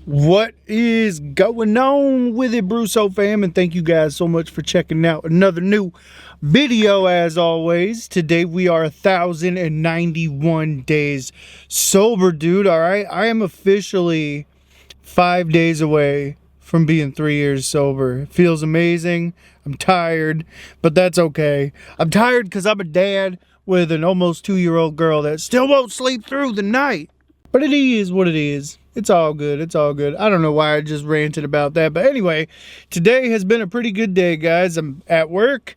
What is going on with it, Brousseau fam? And thank you guys so much for checking out another new video. As always, today we are 1,091 days sober, dude. All right, I am officially 5 days away from being 3 years sober. It feels amazing. I'm tired, but that's okay. I'm tired because I'm a dad with an almost 2-year-old girl that still won't sleep through the night. But it is what it is. It's all good. It's all good. I don't know why I just ranted about that. But anyway, today has been a pretty good day, guys. I'm at work.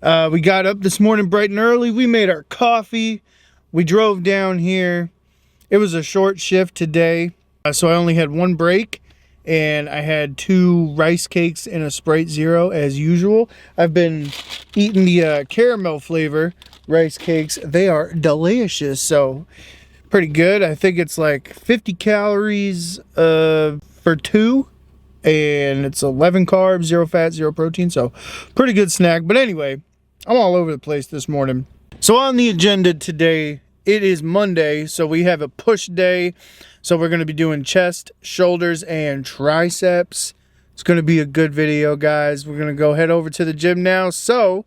We got up this morning bright and early. We made our coffee. We drove down here. It was a short shift today. So I only had one break. And I had 2 rice cakes and a Sprite Zero as usual. I've been eating the caramel flavor rice cakes. They are delicious. So pretty good. I think it's like 50 calories for 2, and it's 11 carbs, 0 fat, 0 protein. So pretty good snack. But anyway, I'm all over the place this morning. So on the agenda today, it is Monday, so we have a push day. So we're going to be doing chest, shoulders, and triceps. It's going to be a good video, guys. We're going to go head over to the gym now. So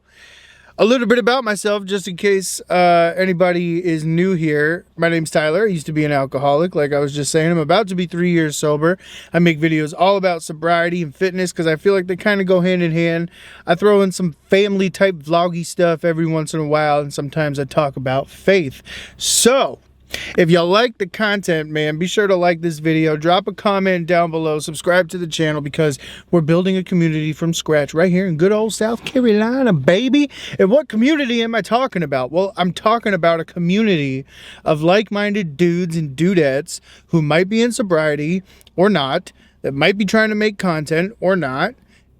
a little bit about myself, just in case anybody is new here. My name's Tyler. I used to be an alcoholic, like I was just saying. I'm about to be 3 years sober. I make videos all about sobriety and fitness because I feel like they kind of go hand in hand. I throw in some family-type vloggy stuff every once in a while, and sometimes I talk about faith. So if y'all like the content, man, be sure to like this video, drop a comment down below, subscribe to the channel, because we're building a community from scratch right here in good old South Carolina, baby. And what community am I talking about? Well, I'm talking about a community of like-minded dudes and dudettes who might be in sobriety or not, that might be trying to make content or not,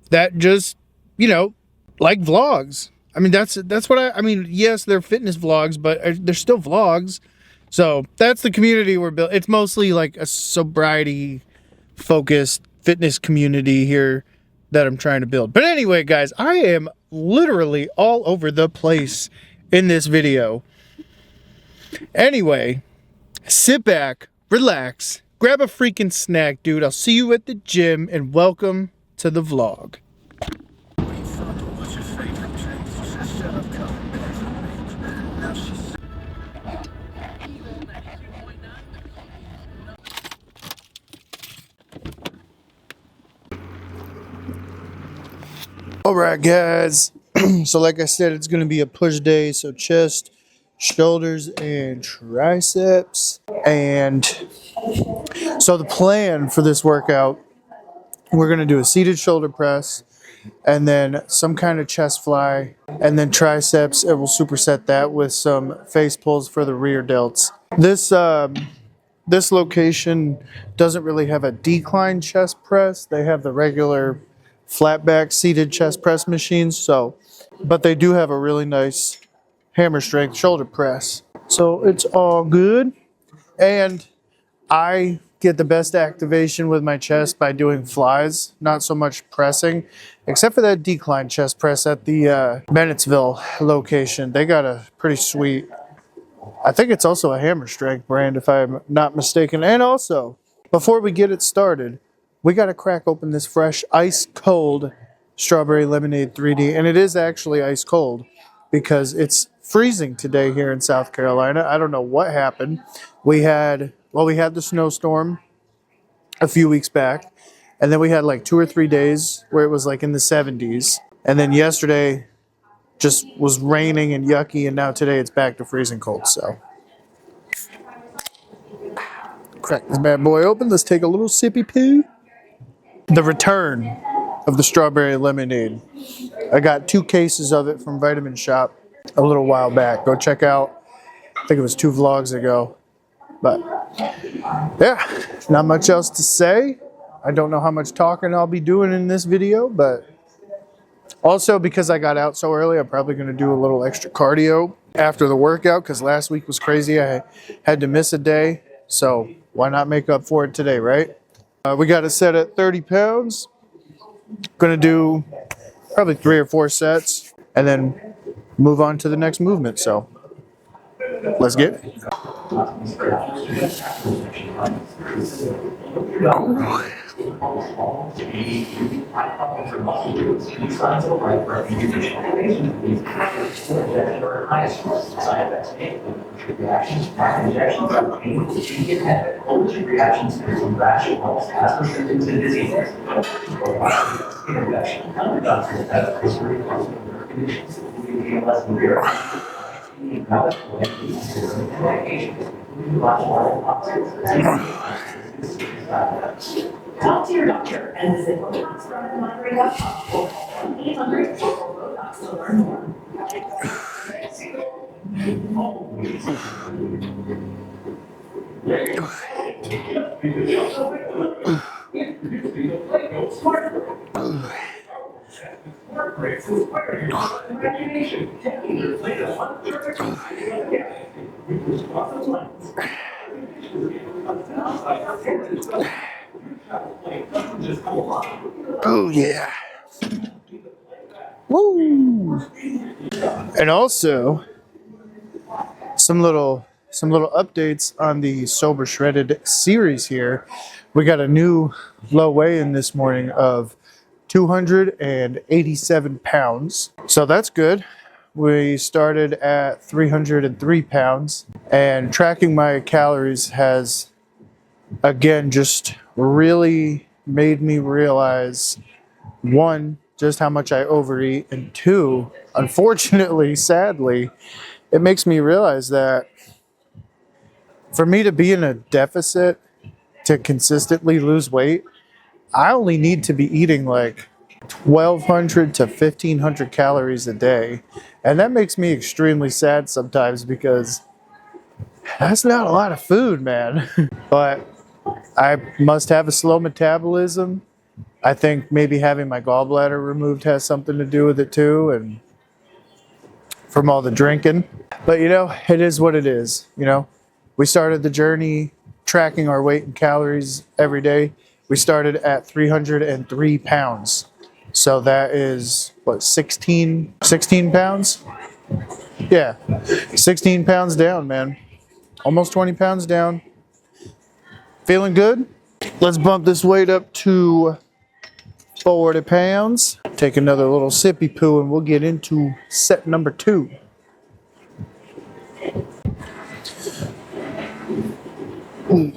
that just, you know, like vlogs. I mean, that's what I mean, yes, they're fitness vlogs, but they're still vlogs. So that's the community we're building. It's mostly like a sobriety focused fitness community here that I'm trying to build. But anyway, guys, I am literally all over the place in this video. Anyway, sit back, relax, grab a freaking snack, dude. I'll see you at the gym, and welcome to the vlog. All right, guys. So like I said, it's going to be a push day. So chest, shoulders, and triceps. And so the plan for this workout, we're going to do a seated shoulder press and then some kind of chest fly and then triceps. And we'll superset that with some face pulls for the rear delts. This location doesn't really have a decline chest press. They have the regular flat back seated chest press machines, but they do have a really nice hammer strength shoulder press. So it's all good. And I get the best activation with my chest by doing flies, not so much pressing, except for that decline chest press at the Bennettsville location. They got a pretty sweet, I think it's also a hammer strength brand if I'm not mistaken. And also, before we get it started, we got to crack open this fresh, ice-cold strawberry lemonade 3D. And it is actually ice-cold because it's freezing today here in South Carolina. I don't know what happened. We had the snowstorm a few weeks back. And then we had like 2 or 3 days where it was like in the 70s. And then yesterday just was raining and yucky. And now today it's back to freezing cold. So crack this bad boy open. Let's take a little sippy poo. The return of the strawberry lemonade. I got 2 cases of it from Vitamin Shop a little while back. Go check out, I think it was 2 vlogs ago. But yeah, not much else to say. I don't know how much talking I'll be doing in this video, but also because I got out so early, I'm probably going to do a little extra cardio after the workout because last week was crazy. I had to miss a day, so why not make up for it today, right? We got it set at 30 pounds. Going to do probably 3 or 4 sets and then move on to the next movement. So let's get it. Talk to your doctor and visit Botox.com. 800 Botox to learn more. Oh yeah. Woo! And also some little updates on the Sober Shredded series here. We got a new low weigh-in this morning of 287 pounds. So that's good. We started at 303 pounds, and tracking my calories has again just really made me realize, one, just how much I overeat, and two, unfortunately, sadly, it makes me realize that for me to be in a deficit to consistently lose weight, I only need to be eating like 1,200 to 1,500 calories a day. And that makes me extremely sad sometimes because that's not a lot of food, man. But I must have a slow metabolism. I think maybe having my gallbladder removed has something to do with it too, and from all the drinking. But you know, it is what it is. You know, we started the journey tracking our weight and calories every day. We started at 303 pounds. So that is what, 16 pounds? Yeah, 16 pounds down, man. Almost 20 pounds down. Feeling good? Let's bump this weight up to 40 pounds. Take another little sippy poo and we'll get into set number 2. Ooh.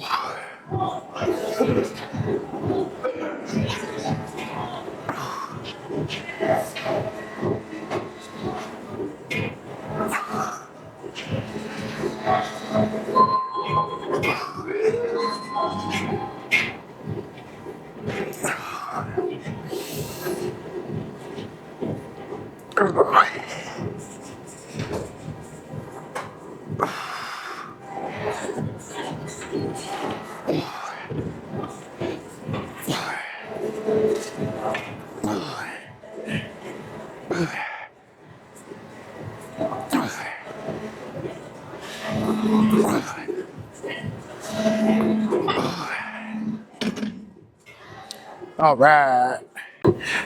All right.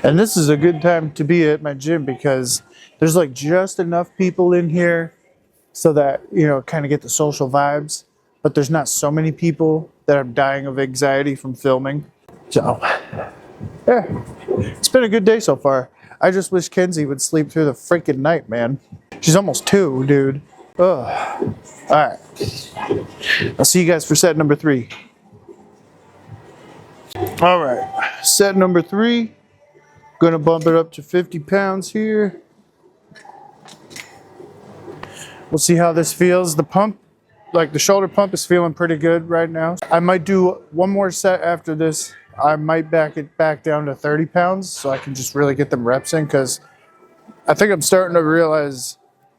And this is a good time to be at my gym because there's like just enough people in here so that, you know, kind of get the social vibes, but there's not so many people that I'm dying of anxiety from filming. So, yeah, it's been a good day so far. I just wish Kenzie would sleep through the freaking night, man. She's almost 2, dude. Ugh. All right. I'll see you guys for set number 3. All right, set number 3. Gonna bump it up to 50 pounds here. We'll see how this feels. The pump, like the shoulder pump, is feeling pretty good right now. I might do one more set after this. I might back it back down to 30 pounds so I can just really get them reps in, because I think I'm starting to realize,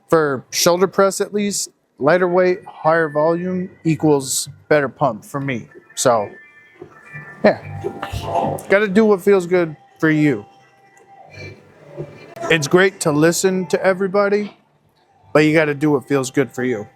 for shoulder press at least, lighter weight, higher volume equals better pump for me. So, yeah, gotta do what feels good for you. It's great to listen to everybody, but you gotta do what feels good for you.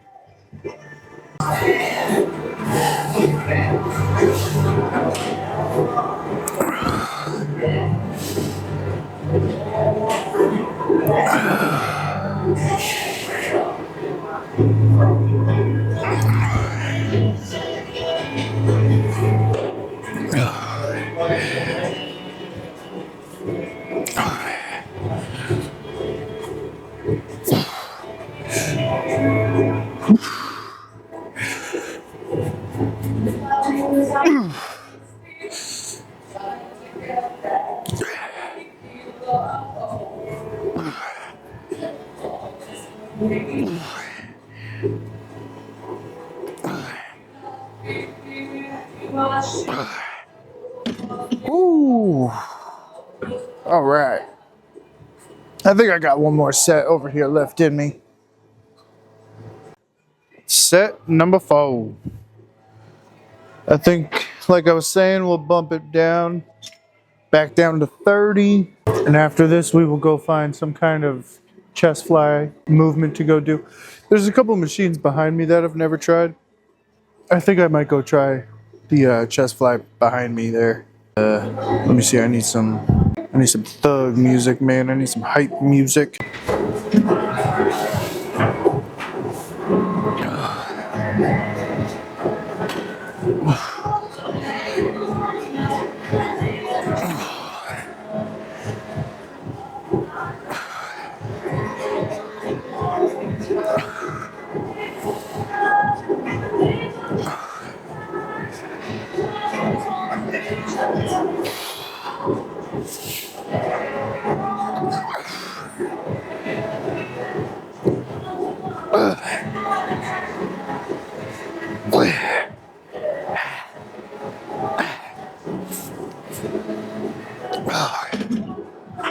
Ooh. All right. I think I got one more set over here left in me. Set number 4. I think, like I was saying, we'll bump it down, back down to 30. And after this, we will go find some kind of chest fly movement to go do. There's a couple machines behind me that I've never tried. I think I might go try the chest fly behind me there. Let me see. I need some thug music, man. I need some hype music.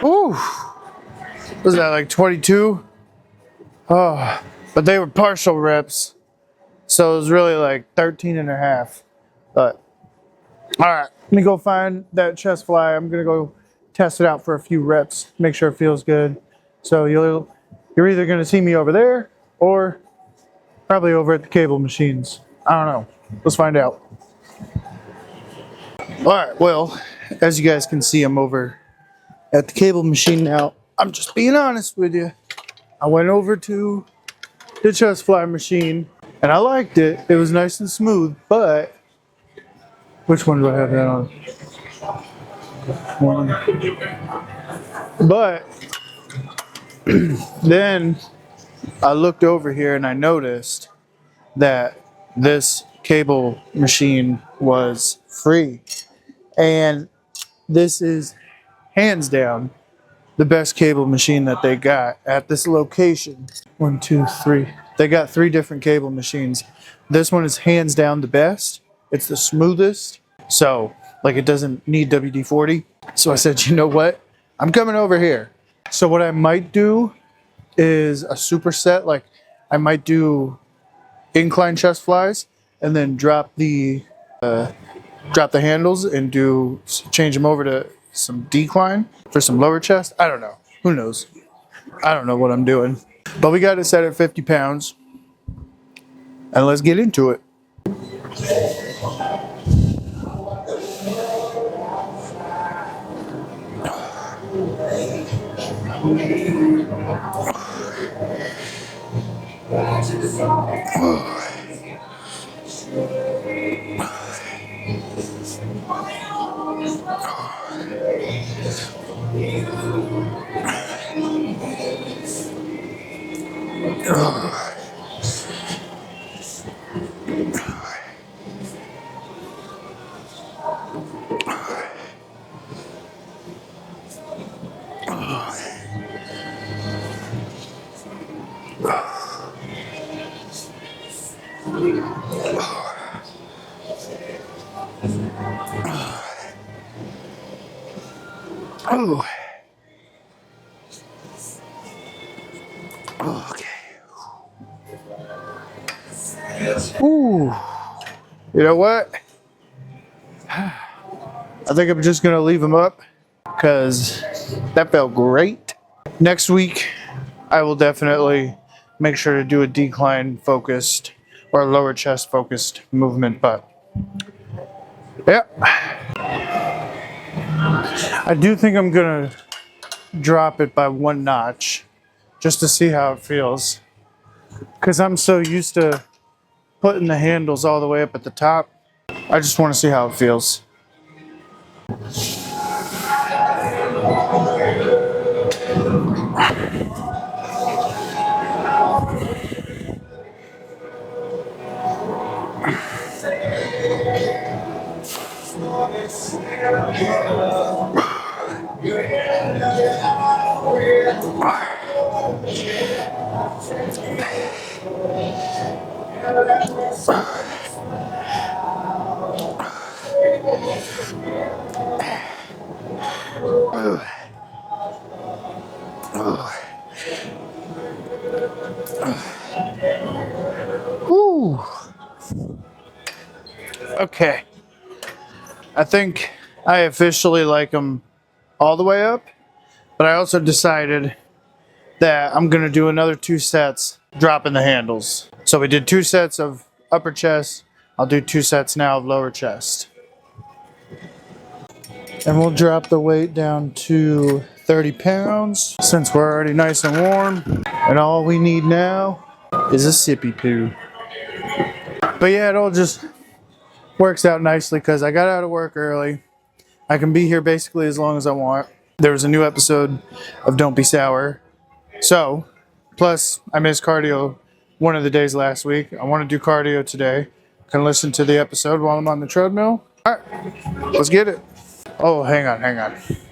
Ooh. Was that like 22? Oh, but they were partial reps. So it was really like 13 and a half. But, all right, let me go find that chest fly. I'm going to go test it out for a few reps, make sure it feels good. So you're either going to see me over there or probably over at the cable machines. I don't know. Let's find out. All right, well, as you guys can see, I'm over at the cable machine now. I'm just being honest with you. I went over to the chest fly machine and I liked it. It was nice and smooth, but which one do I have that on? One. But then I looked over here and I noticed that this cable machine was free. And this is hands down the best cable machine that they got at this location. 1, 2, 3. They got 3 different cable machines. This one is hands down the best. It's the smoothest. So, like, it doesn't need WD-40. So I said, you know what? I'm coming over here. So what I might do is a superset. Like, I might do incline chest flies and then drop the handles and change them over to some decline for some lower chest. I don't know. Who knows? I don't know what I'm doing. But we got it set at 50 pounds. And let's get into it. Oh. Okay. Ooh. You know what? I think I'm just gonna leave them up because that felt great. Next week, I will definitely make sure to do a decline focused or a lower chest focused movement, but yeah. I do think I'm gonna drop it by 1 notch just to see how it feels. Because I'm so used to putting the handles all the way up at the top. I just want to see how it feels. Woo. Okay. I think I officially like them all the way up, but I also decided that I'm going to do another 2 sets dropping the handles. So we did 2 sets of upper chest. I'll do 2 sets now of lower chest. And we'll drop the weight down to 30 pounds since we're already nice and warm. And all we need now is a sippy poo. But yeah, it all just works out nicely because I got out of work early. I can be here basically as long as I want. There was a new episode of Don't Be Sour. So, plus I missed cardio one of the days last week. I want to do cardio today. Can listen to the episode while I'm on the treadmill. All right, let's get it. Oh, hang on. I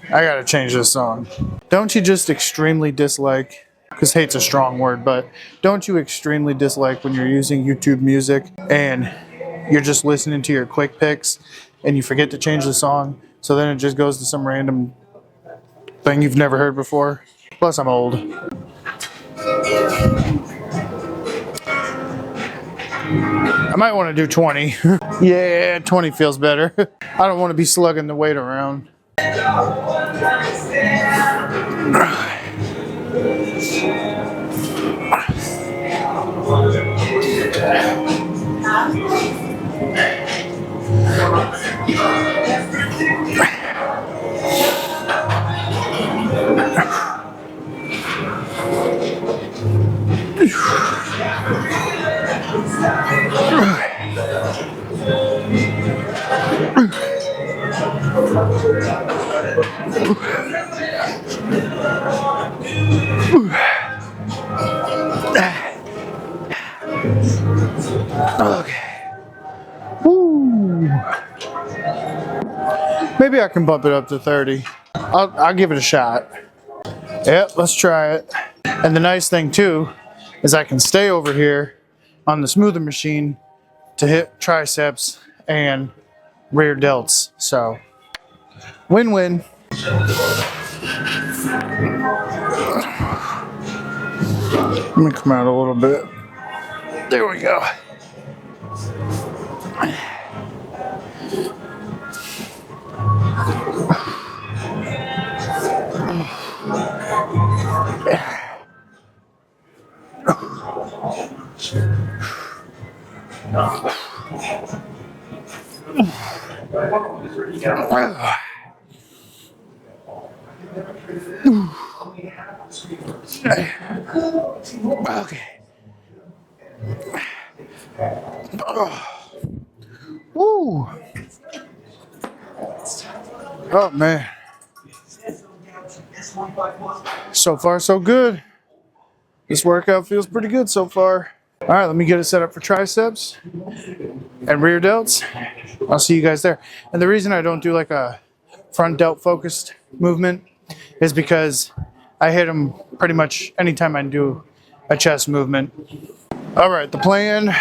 gotta change this song. Don't you just extremely dislike, because hate's a strong word, but don't you extremely dislike when you're using YouTube music and you're just listening to your quick picks and you forget to change the song, so then it just goes to some random thing you've never heard before? Plus, I'm old. I might want to do 20. Yeah, 20 feels better. I don't want to be slugging the weight around. Okay. Woo. Maybe I can bump it up to 30. I'll give it a shot. Yep, let's try it. And the nice thing too is I can stay over here on the smoother machine to hit triceps and rear delts. So, win-win. Let me come out a little bit. There we go. Okay. Woo. Oh man. So far so good. This workout feels pretty good so far. All right, let me get it set up for triceps and rear delts. I'll see you guys there. And the reason I don't do like a front delt focused movement is because I hit them pretty much anytime I do a chest movement. All right, the plan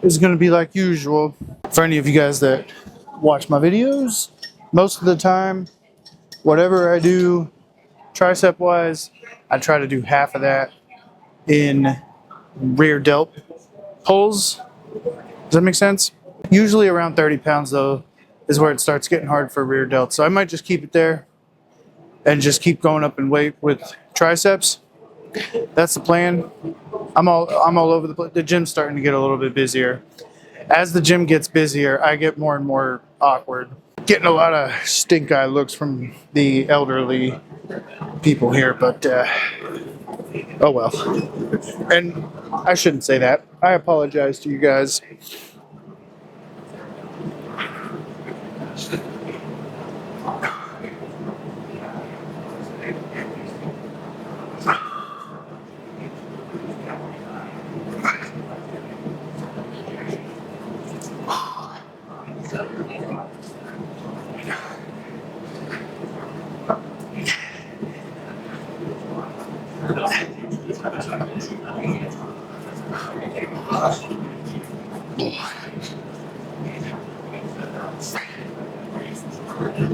is going to be like usual. For any of you guys that watch my videos, most of the time, whatever I do tricep wise, I try to do half of that in rear delt pulls. Does that make sense? Usually around 30 pounds though is where it starts getting hard for rear delt. So I might just keep it there and just keep going up in weight with triceps. That's the plan. I'm all over the place. The gym's starting to get a little bit busier. As the gym gets busier, I get more and more awkward. Getting a lot of stink eye looks from the elderly people here, but oh well. And I shouldn't say that. I apologize to you guys. Okay.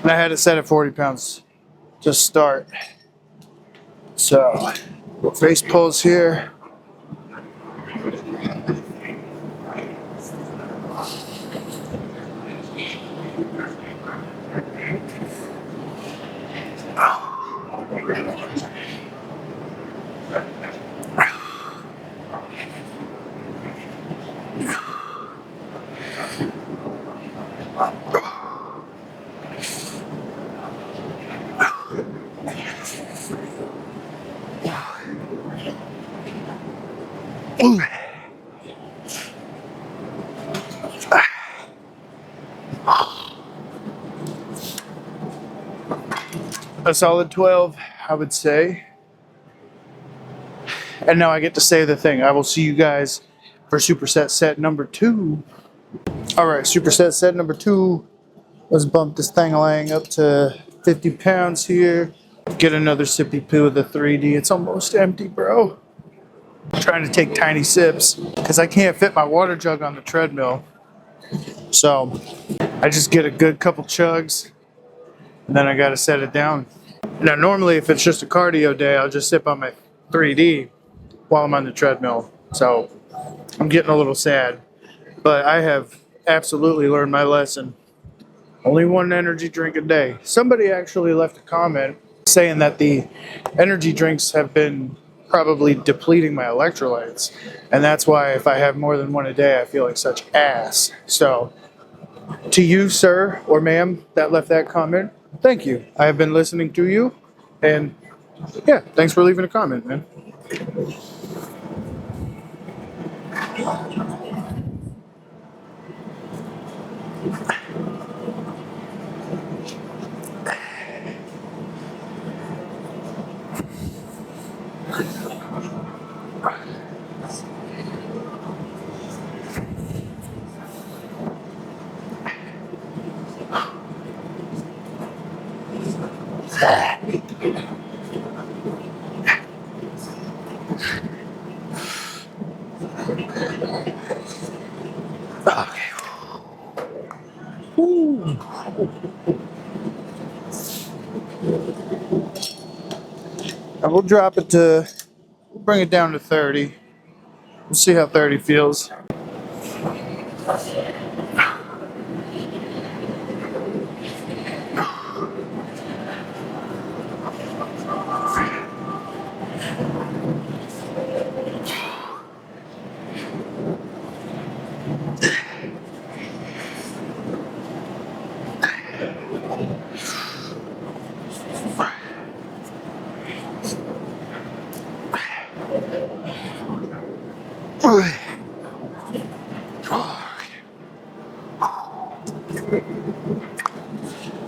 And I had it set at 40 pounds to start. So, face pulls here. A solid 12, I would say. And now I get to say the thing. I will see you guys for superset set number 2. Alright, superset set number 2. Let's bump this thing-a-lang up to 50 pounds here. Get another sippy poo of the 3D. It's almost empty, bro. I'm trying to take tiny sips because I can't fit my water jug on the treadmill. So I just get a good couple chugs and then I gotta set it down. Now normally if it's just a cardio day, I'll just sip on my 3D while I'm on the treadmill. So I'm getting a little sad, but I have absolutely learned my lesson. Only one energy drink a day. Somebody actually left a comment saying that the energy drinks have been probably depleting my electrolytes, and that's why if I have more than one a day I feel like such ass. So to you, sir or ma'am, that left that comment, thank you. I have been listening to you, and yeah, thanks for leaving a comment, man. Okay. Ooh. And we'll drop it to, we'll bring it down to 30. We'll see how 30 feels.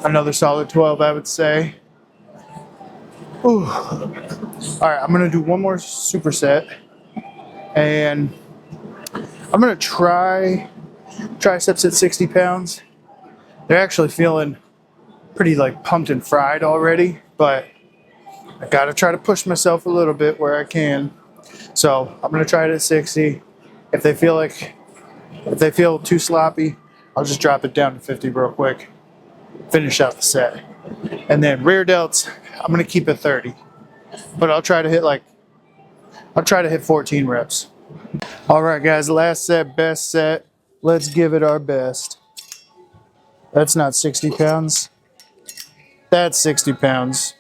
Another solid 12, I would say. Ooh. All right, I'm gonna do one more superset, and I'm gonna try triceps at 60 pounds. They're actually feeling pretty like pumped and fried already, but I gotta try to push myself a little bit where I can. So I'm gonna try it at 60. If they feel too sloppy, I'll just drop it down to 50 real quick. Finish out the set. And then rear delts, I'm gonna keep it 30. But I'll try to hit 14 reps. All right, guys, last set, best set. Let's give it our best. That's not 60 pounds. That's 60 pounds.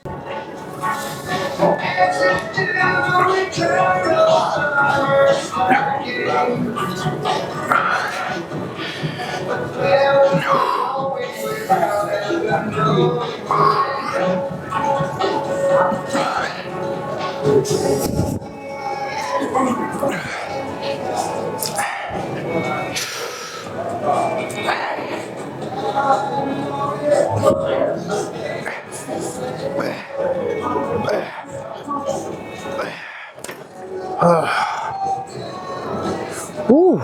Ooh.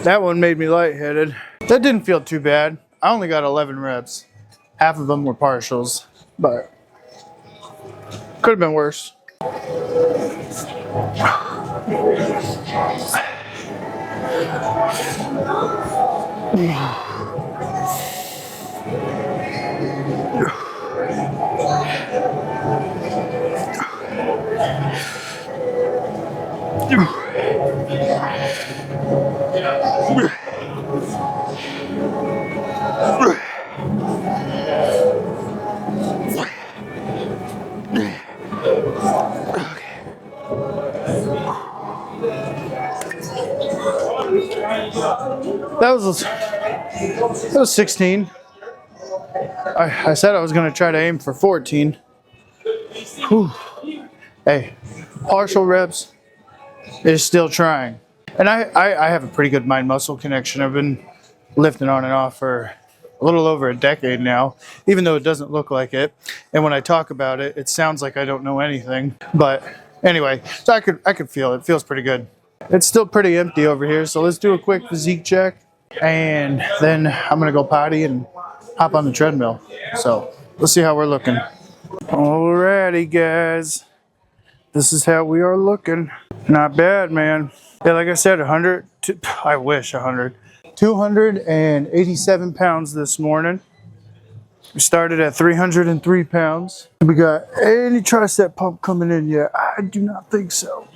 That one made me lightheaded. That didn't feel too bad. I only got 11 reps. Half of them were partials. but could have been worse. That was 16. I said I was going to try to aim for 14. Whew. Hey, partial reps is still trying. And I have a pretty good mind-muscle connection. I've been lifting on and off for a little over a decade now, even though it doesn't look like it. And when I talk about it, it sounds like I don't know anything. But anyway, so I could feel it. It feels pretty good. It's still pretty empty over here, so let's do a quick physique check. And then I'm going to go potty and hop on the treadmill. So let's see how we're looking. Alrighty, guys. This is how we are looking. Not bad, man. Yeah, like I said, 100. I wish 100. 287 pounds this morning. We started at 303 pounds. We got any tricep pump coming in yet? I do not think so.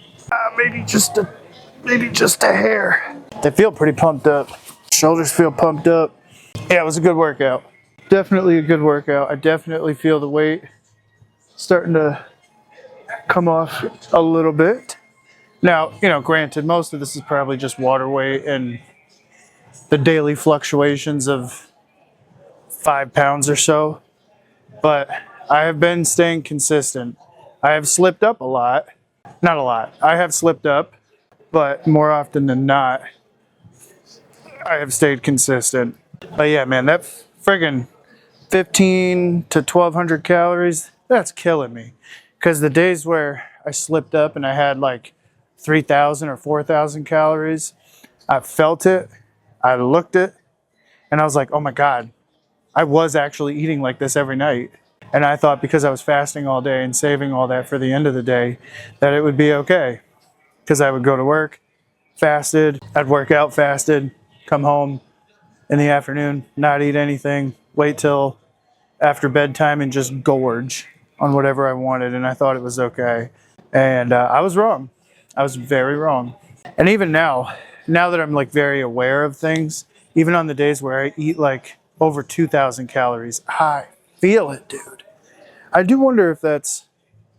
Maybe just a hair. They feel pretty pumped up. Shoulders feel pumped up. Yeah, it was a good workout. Definitely a good workout. I definitely feel the weight starting to come off a little bit. Now, you know, granted, most of this is probably just water weight and the daily fluctuations of 5 pounds or so. But I have been staying consistent. I have slipped up a lot. Not a lot. I have slipped up, but more often than not, I have stayed consistent. But yeah, man, that friggin' 15 to 1,200 calories, that's killing me. Because the days where I slipped up and I had like 3,000 or 4,000 calories, I felt it, I looked it, and I was like, oh my God, I was actually eating like this every night. And I thought because I was fasting all day and saving all that for the end of the day, that it would be okay. Because I would go to work, fasted, I'd work out fasted, come home in the afternoon, not eat anything, wait till after bedtime and just gorge on whatever I wanted. And I thought it was okay. And I was wrong. I was very wrong. And even now that I'm like very aware of things, even on the days where I eat like over 2,000 calories, I feel it, dude. I do wonder if that's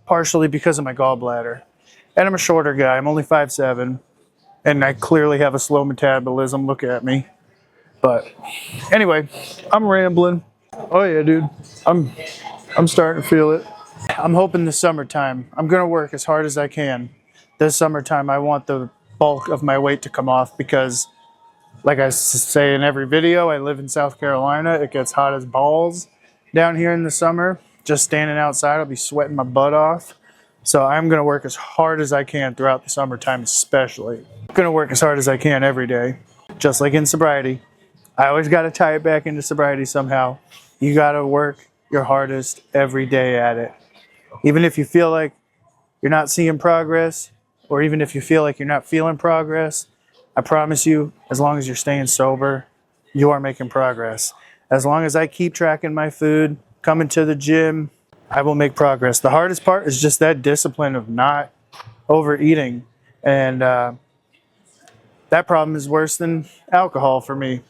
partially because of my gallbladder. And I'm a shorter guy. I'm only 5'7", and I clearly have a slow metabolism. Look at me. But anyway, I'm rambling. Oh yeah, dude. I'm starting to feel it. I'm hoping this summertime, I'm going to work as hard as I can. This summertime, I want the bulk of my weight to come off because, like I say in every video, I live in South Carolina. It gets hot as balls down here in the summer. Just standing outside, I'll be sweating my butt off. So I'm going to work as hard as I can throughout the summertime especially. I'm going to work as hard as I can every day, just like in sobriety. I always got to tie it back into sobriety somehow. You got to work your hardest every day at it. Even if you feel like you're not seeing progress, or even if you feel like you're not feeling progress, I promise you, as long as you're staying sober, you are making progress. As long as I keep tracking my food, coming to the gym, I will make progress. The hardest part is just that discipline of not overeating. And that problem is worse than alcohol for me.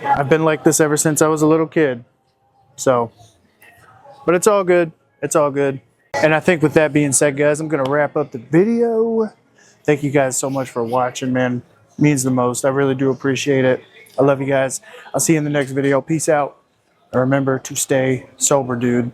I've been like this ever since I was a little kid. So, but it's all good. It's all good. And I think with that being said, guys, I'm going to wrap up the video. Thank you guys so much for watching, man. It means the most. I really do appreciate it. I love you guys. I'll see you in the next video. Peace out. And remember to stay sober, dude.